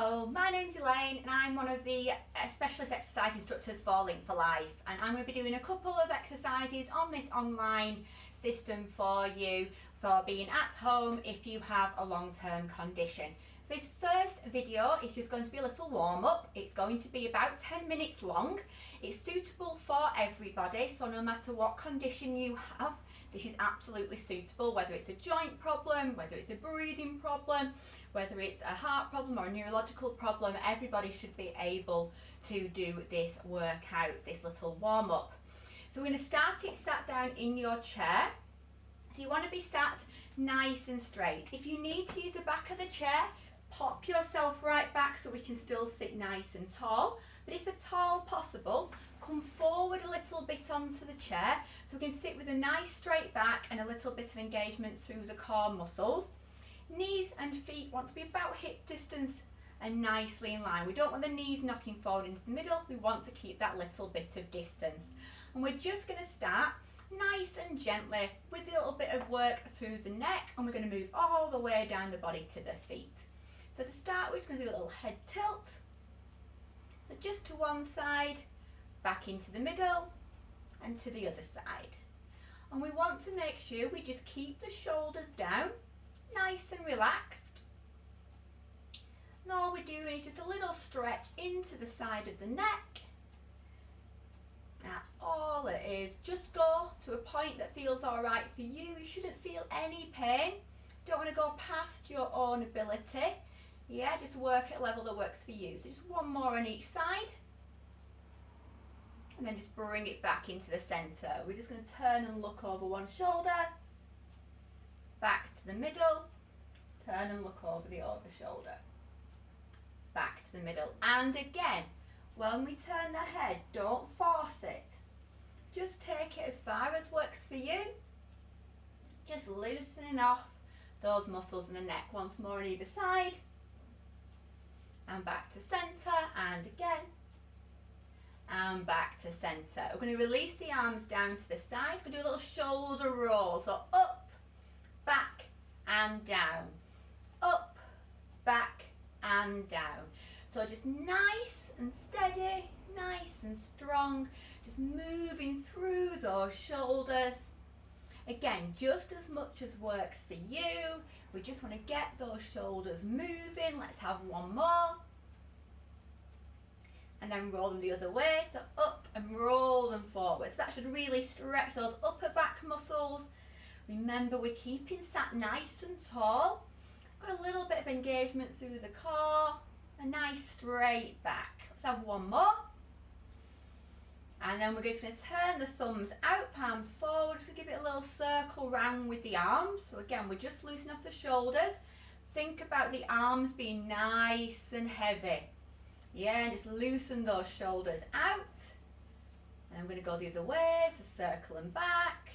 Hello, my name's Elaine and I'm one of the specialist exercise instructors for Link for Life, and I'm going to be doing a couple of exercises on this online system for you for being at home if you have a long-term condition. So this first video is just going to be a little warm-up. It's going to be about 10 minutes long. It's suitable for everybody, so no matter what condition you have, this is absolutely suitable, whether it's a joint problem, whether it's a breathing problem, whether it's a heart problem or a neurological problem. Everybody should be able to do this workout, this little warm-up. So we're going to start it sat down in your chair. So you want to be sat nice and straight. If you need to use the back of the chair, pop yourself right back so we can still sit nice and tall. But if at all possible, come forward a little bit onto the chair so we can sit with a nice straight back and a little bit of engagement through the core muscles. Knees and feet want to be about hip distance and nicely in line. We don't want the knees knocking forward into the middle. We want to keep that little bit of distance. And we're just going to start nice and gently with a little bit of work through the neck, and we're going to move all the way down the body to the feet. So to start, we're just going to do a little head tilt. So just to one side, back into the middle, and to the other side. And we want to make sure we just keep the shoulders down, nice and relaxed. And all we're doing is just a little stretch into the side of the neck. That's all it is. Just go to a point that feels all right for you. You shouldn't feel any pain. Don't want to go past your own ability. Yeah, just work at a level that works for you. So just one more on each side. And then just bring it back into the centre. We're just going to turn and look over one shoulder. Back to the middle. Turn and look over the other shoulder. Back to the middle. And again, when we turn the head, don't force it. Just take it as far as works for you. Just loosening off those muscles in the neck once more on either side. And back to centre, and again. And back to centre. We're going to release the arms down to the sides. We're going to do a little shoulder roll. So up, back and down. Up, back and down. So just nice and steady, nice and strong. Just moving through those shoulders. Again, just as much as works for you. We just want to get those shoulders moving. Let's have one more. And then roll them the other way. So up and roll them forward. So that should really stretch those upper back muscles. Remember, we're keeping sat nice and tall. Got a little bit of engagement through the core. A nice straight back. Let's have one more. And then we're just going to turn the thumbs out, palms forward, to give it a little circle round with the arms. So again, we're just loosening off the shoulders. Think about the arms being nice and heavy. Yeah, and just loosen those shoulders out. And I'm going to go the other way, so circle and back.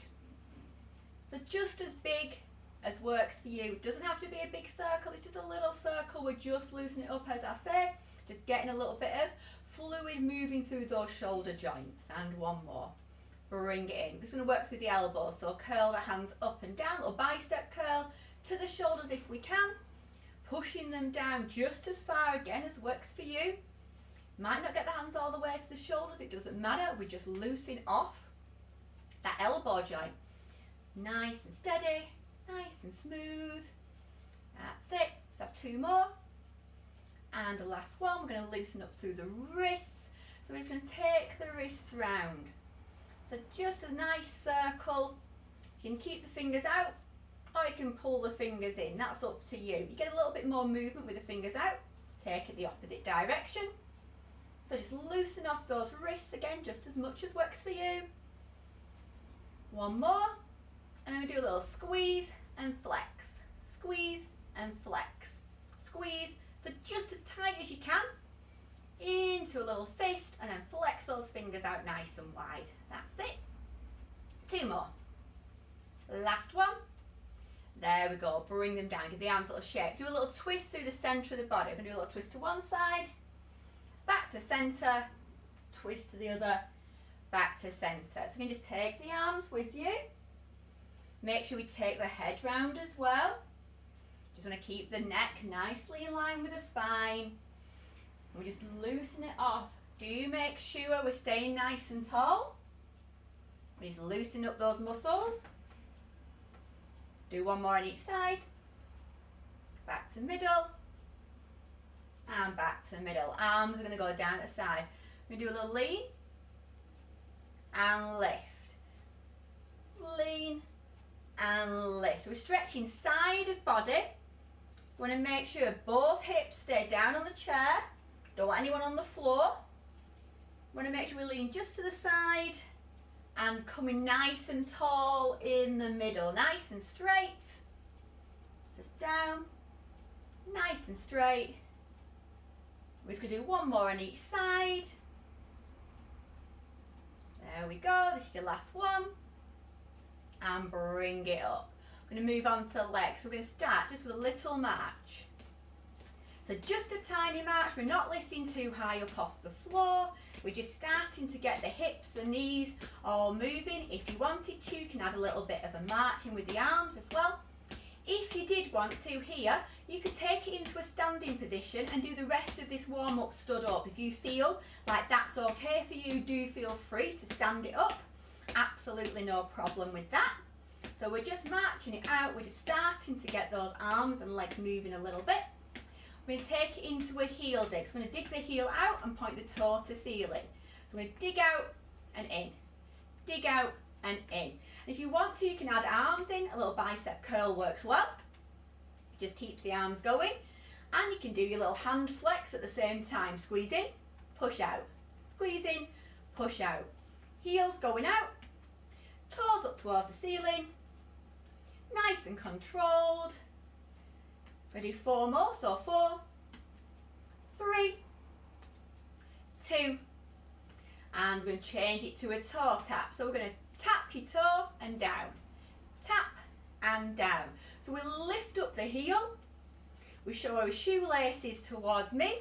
So just as big as works for you. It doesn't have to be a big circle, it's just a little circle. We're just loosening it up, as I say. Just getting a little bit of fluid moving through those shoulder joints. And one more. Bring it in. We're just going to work through the elbows. So curl the hands up and down, little bicep curl to the shoulders if we can. Pushing them down just as far again as works for you. Might not get the hands all the way to the shoulders, it doesn't matter. We just loosen off that elbow joint. Nice and steady, nice and smooth. That's it. Let's have two more. And the last one, we're going to loosen up through the wrists. So we're just going to take the wrists round. So just a nice circle. You can keep the fingers out or you can pull the fingers in. That's up to you. You get a little bit more movement with the fingers out. Take it the opposite direction. So just loosen off those wrists again, just as much as works for you. One more. And then we do a little squeeze and flex. Squeeze and flex. Squeeze. So just as tight as you can. Into a little fist and then flex those fingers out nice and wide. That's it. Two more. Last one. There we go. Bring them down. Give the arms a little shake. Do a little twist through the centre of the body. We're going to do a little twist to one side. Back to centre. Twist to the other. Back to centre. So we can just take the arms with you. Make sure we take the head round as well. Just want to keep the neck nicely in line with the spine. We just loosen it off. Do make sure we're staying nice and tall. We just loosen up those muscles. Do one more on each side. Back to middle. And back to middle. Arms are going to go down the side. We're going to do a little lean. And lift. Lean. And lift. So we're stretching side of body. We want to make sure both hips stay down on the chair. Don't want anyone on the floor. We want to make sure we're leaning just to the side and coming nice and tall in the middle. Nice and straight. Just down. Nice and straight. We're just going to do one more on each side. There we go. This is your last one. And bring it up. I'm going to move on to legs. So we're going to start just with a little march. So just a tiny march. We're not lifting too high up off the floor. We're just starting to get the hips, the knees all moving. If you wanted to, you can add a little bit of a march in with the arms as well. If you did want to here, you could take it into a standing position and do the rest of this warm-up stood up. If you feel like that's okay for you, do feel free to stand it up. Absolutely no problem with that. So we're just marching it out. We're just starting to get those arms and legs moving a little bit. We're going to take it into a heel dig. So we're going to dig the heel out and point the toe to ceiling. So we're going to dig out and in. Dig out and in. And if you want to, you can add arms in. A little bicep curl works well. Just keeps the arms going. And you can do your little hand flex at the same time. Squeeze in, push out. Squeeze in, push out. Heels going out. Toes up towards the ceiling. Nice and controlled. We're going to do 4 more, so 4, 3, 2, and we're going to change it to a toe tap. So we're going to tap your toe and down, tap and down. So we lift up the heel, we show our shoelaces towards me,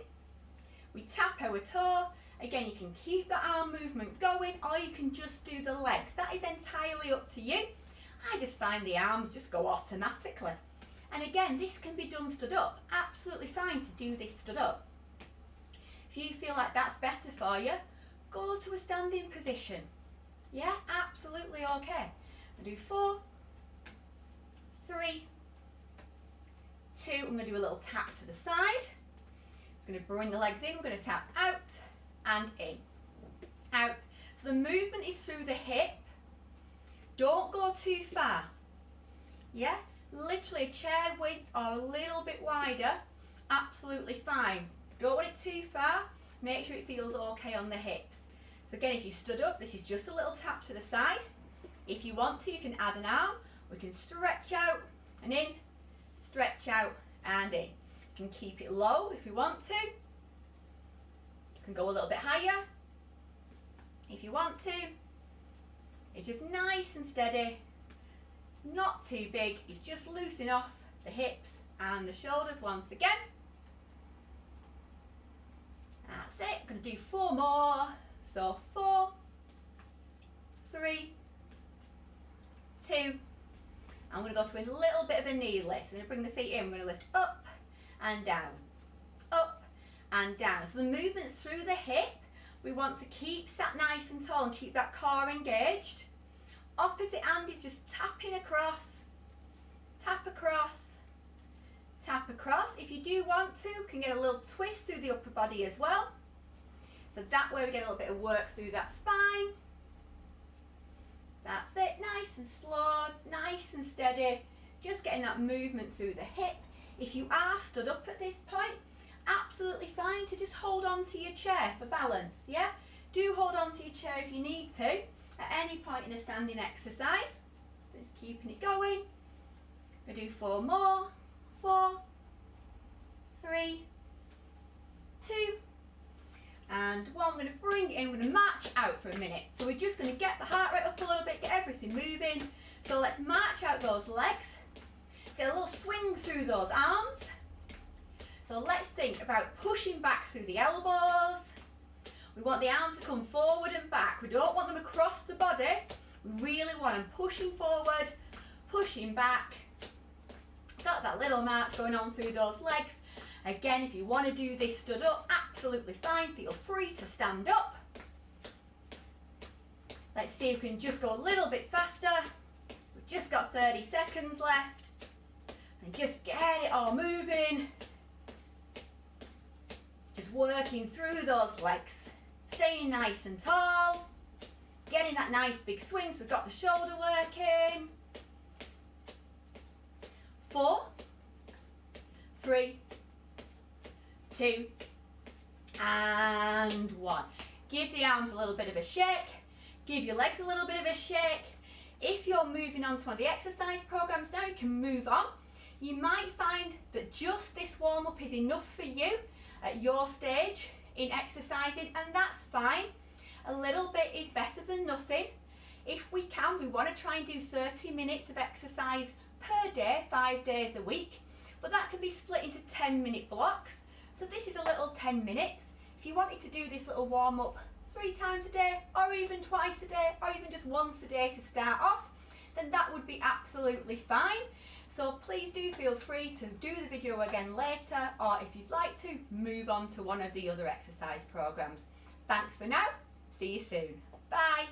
we tap our toe. Again, you can keep the arm movement going or you can just do the legs. That is entirely up to you. I just find the arms just go automatically. And again, this can be done stood up. Absolutely fine to do this stood up. If you feel like that's better for you, go to a standing position. Yeah, absolutely okay. I do 4, 3, 2. I'm going to do a little tap to the side. Just going to bring the legs in. We're going to tap out and in. Out. So the movement is through the hip. Don't go too far. Yeah? Literally a chair width or a little bit wider, absolutely fine. Don't want it too far, make sure it feels okay on the hips. So again, if you stood up, this is just a little tap to the side. If you want to, you can add an arm. We can stretch out and in, stretch out and in. You can keep it low if you want to. You can go a little bit higher if you want to. It's just nice and steady. Not too big, it's just loosening off the hips and the shoulders once again. That's it. I'm going to do 4 more. So 4, 3, 2. I'm going to go to a little bit of a knee lift. So I'm going to bring the feet in. I'm going to lift up and down, up and down. So the movement's through the hip. We want to keep sat nice and tall and keep that core engaged. Opposite hand is just tapping across, tap across, tap across. If you do want to, you can get a little twist through the upper body as well. So that way we get a little bit of work through that spine. That's it, nice and slow, nice and steady. Just getting that movement through the hip. If you are stood up at this point, absolutely fine to just hold on to your chair for balance, yeah? Do hold on to your chair if you need to. At any point in a standing exercise, just keeping it going. We do 4 more. 4, 3, 2, and 1. I'm going to bring it in. We're going to march out for a minute. So we're just going to get the heart rate up a little bit, get everything moving. So let's march out those legs. Let's get a little swing through those arms. So let's think about pushing back through the elbows. We want the arms to come forward and back. We don't want them across the body. We really want them pushing forward, pushing back. Got that little march going on through those legs. Again, if you want to do this stood up, absolutely fine. Feel free to stand up. Let's see if we can just go a little bit faster. We've just got 30 seconds left. And just get it all moving. Just working through those legs. Staying nice and tall. Getting that nice big swing so we've got the shoulder working. 4, 3, 2, and 1. Give the arms a little bit of a shake. Give your legs a little bit of a shake. If you're moving on to one of the exercise programs now, you can move on. You might find that just this warm-up is enough for you at your stage in exercising, and that's fine. A little bit is better than nothing. If we can, we want to try and do 30 minutes of exercise per day, 5 days a week, but that can be split into 10-minute blocks. So this is a little 10 minutes. If you wanted to do this little warm-up 3 times a day, or even twice a day, or even just once a day to start off, then that would be absolutely fine. So please do feel free to do the video again later, or if you'd like to, move on to one of the other exercise programs. Thanks for now. See you soon. Bye.